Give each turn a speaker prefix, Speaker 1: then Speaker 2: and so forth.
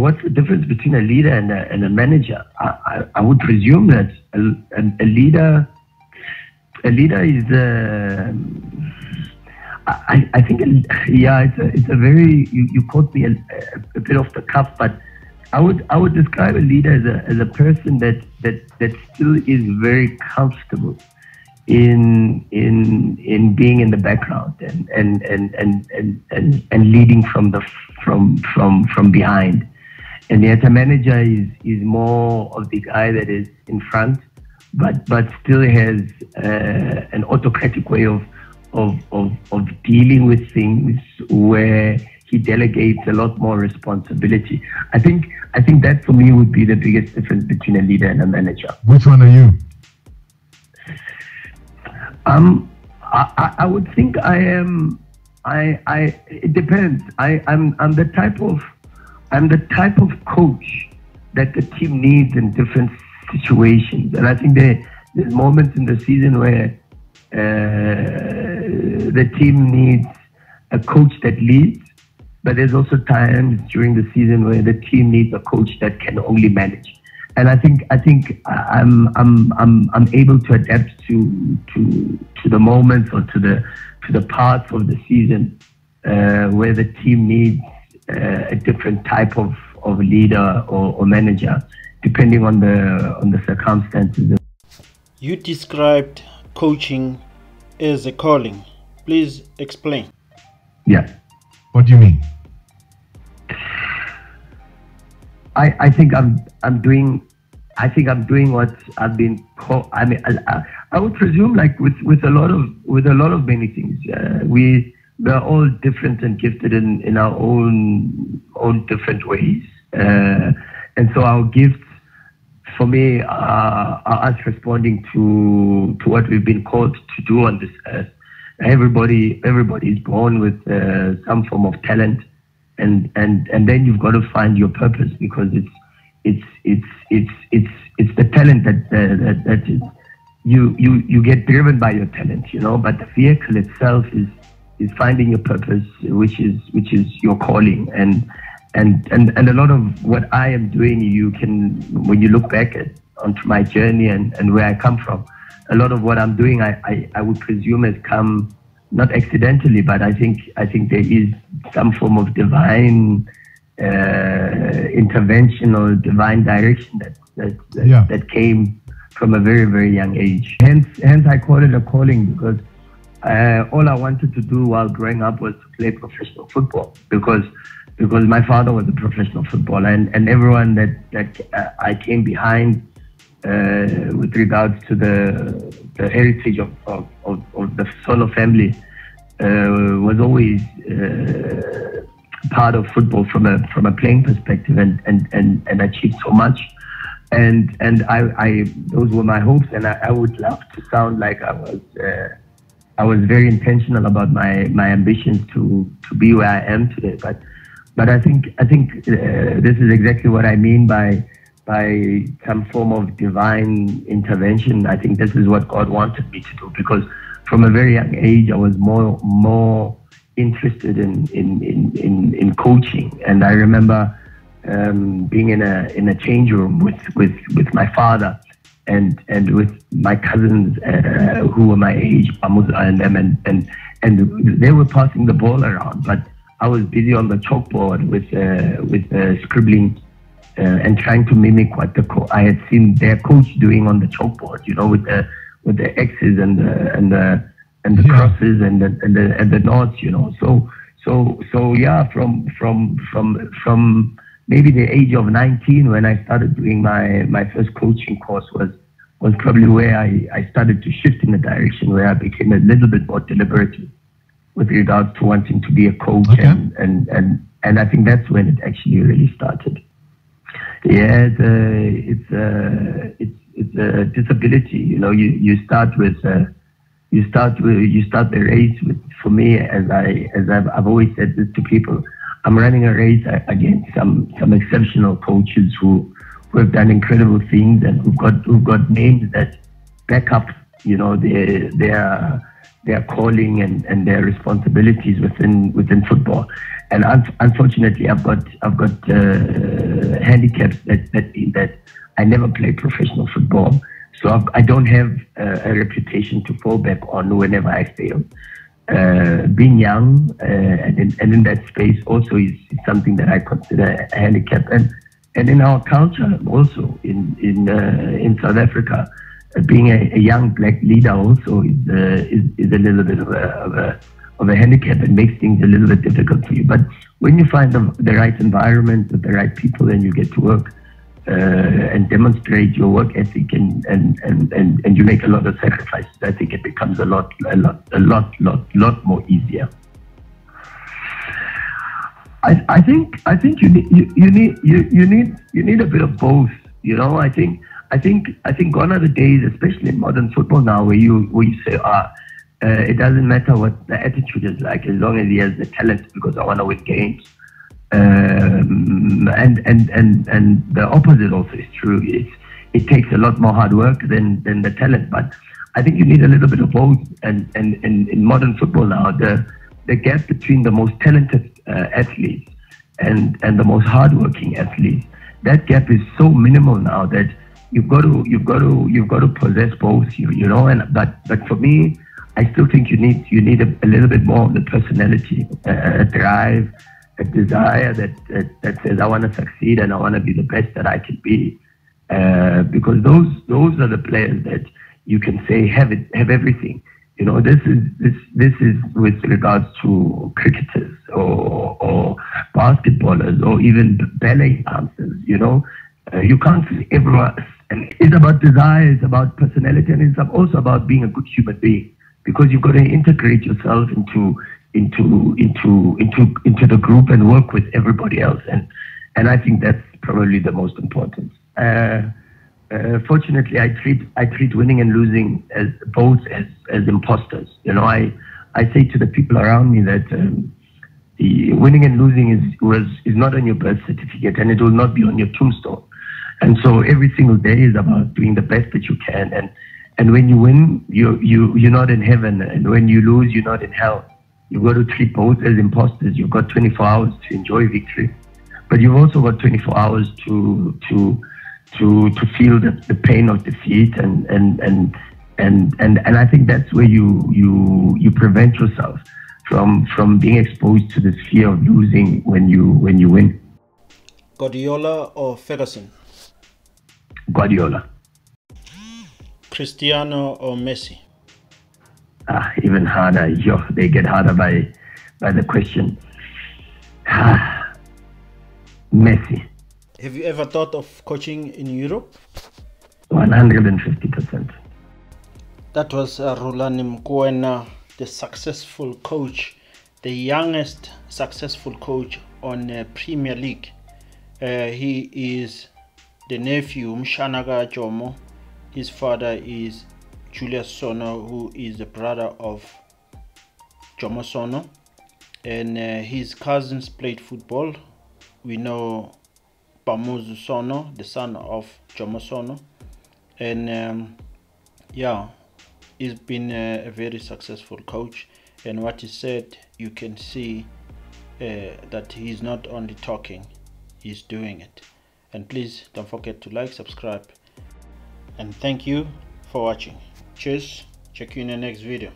Speaker 1: what's the difference between a leader and a manager? I would presume that a leader is I think it's a very you caught me a bit off the cuff, but I would describe a leader as a person that still is very comfortable in being in the background and leading from behind. And yet a manager is more of the guy that is in front, but still has an autocratic way of dealing with things where he delegates a lot more responsibility. I think that for me would be the biggest difference between a leader and a manager.
Speaker 2: Which one are you?
Speaker 1: I would think I am. It depends. I'm the type of coach that the team needs in different situations, and I think there's moments in the season where the team needs a coach that leads, but there's also times during the season where the team needs a coach that can only manage. And I think I'm able to adapt to the moments or to the parts of the season where the team needs a different type of leader or manager, depending on the circumstances.
Speaker 3: You described coaching as a calling. Please explain.
Speaker 1: Yeah.
Speaker 2: What do you mean?
Speaker 1: I think I'm doing what I've been called. I mean, I would presume, like with a lot of many things. We're all different and gifted in our own different ways, and so our gifts, for me, are us responding to what we've been called to do on this earth. Everybody is born with some form of talent, and then you've got to find your purpose, because it's the talent that is, you get driven by your talent, but the vehicle itself is finding your purpose, which is your calling. And a lot of what I am doing, you can, when you look back onto my journey and where I come from, a lot of what I'm doing, I would presume has come not accidentally, but I think there is some form of divine intervention or divine direction that came from a very, very young age. Hence I call it a calling, because all I wanted to do while growing up was to play professional football, because my father was a professional footballer, and everyone that I came behind with regards to the heritage of the Solo family was always part of football from a playing perspective, and achieved so much, and I those were my hopes, and I would love to sound like I was very intentional about my ambitions to be where I am today, but I think this is exactly what I mean by some form of divine intervention. I think this is what God wanted me to do, because from a very young age I was more interested in coaching. And I remember being in a change room with my father and with my cousins who were my age, Pamuza and them, and they were passing the ball around, but I was busy on the chalkboard with scribbling and trying to mimic what I had seen their coach doing on the chalkboard, with the X's and the crosses and the knots, So yeah, from maybe the age of 19, when I started doing my first coaching course, was probably where I started to shift in the direction where I became a little bit more deliberate with regards to wanting to be a coach.
Speaker 2: Okay.
Speaker 1: And I think that's when it actually really started. Yeah, it's a disability. You start the race with, for me, as I've always said this to people, I'm running a race against some exceptional coaches who have done incredible things, and who've got names that back up their calling and their responsibilities within football. And unfortunately, I've got handicaps that mean that I never played professional football. So I don't have a reputation to fall back on whenever I fail. Being young and in that space also is something that I consider a handicap. And in our culture also in South Africa, being a young black leader also is a little bit of a handicap and makes things a little bit difficult for you. But when you find the right environment with the right people and you get to work and demonstrate your work ethic and you make a lot of sacrifices, I think it becomes a lot more easier. I think you need a bit of both. You know, I think gone are the days, especially in modern football now, where you say, it doesn't matter what the attitude is like, as long as he has the talent, because I want to win games. And the opposite also is true. It takes a lot more hard work than the talent. But I think you need a little bit of both. And in modern football now, the gap between the most talented athletes and the most hardworking athletes, that gap is so minimal now that you've got to possess both. You know. But for me, I still think you need a little bit more of the personality, a drive, a desire that says I want to succeed and I want to be the best that I can be, because those are the players that you can say have everything. You know, this is with regards to cricketers or basketballers or even ballet dancers. You know, you can't see everyone. And it's about desire, it's about personality, and it's also about being a good human being, because you've got to integrate yourself into the group and work with everybody else, and I think that's probably the most important. Fortunately, I treat winning and losing as both as imposters. You know, I say to the people around me that the winning and losing is not on your birth certificate, and it will not be on your tombstone. And so every single day is about doing the best that you can, and when you win, you're not in heaven, and when you lose, you're not in hell. You've got to treat both as imposters. You've got 24 hours to enjoy victory, but you've also got 24 hours to feel the pain of defeat, and I think that's where you prevent yourself from being exposed to this fear of losing when you win.
Speaker 3: Guardiola or Ferguson?
Speaker 1: Guardiola.
Speaker 3: Cristiano or Messi?
Speaker 1: Even harder. They get harder by the question. Messi.
Speaker 3: Have you ever thought of coaching in Europe?
Speaker 1: 150%.
Speaker 3: That was Rhulani Mokwena, the successful coach, the youngest successful coach on Premier League. He is the nephew Mshanaga Jomo. His father is Julius Sono, who is the brother of Jomo Sono, and his cousins played football. We know Pamuzu Sono, the son of Jomo Sono, and he's been a very successful coach. And what he said, you can see that he's not only talking, he's doing it. And please don't forget to like, subscribe, and thank you for watching. Cheers. Check you in the next video.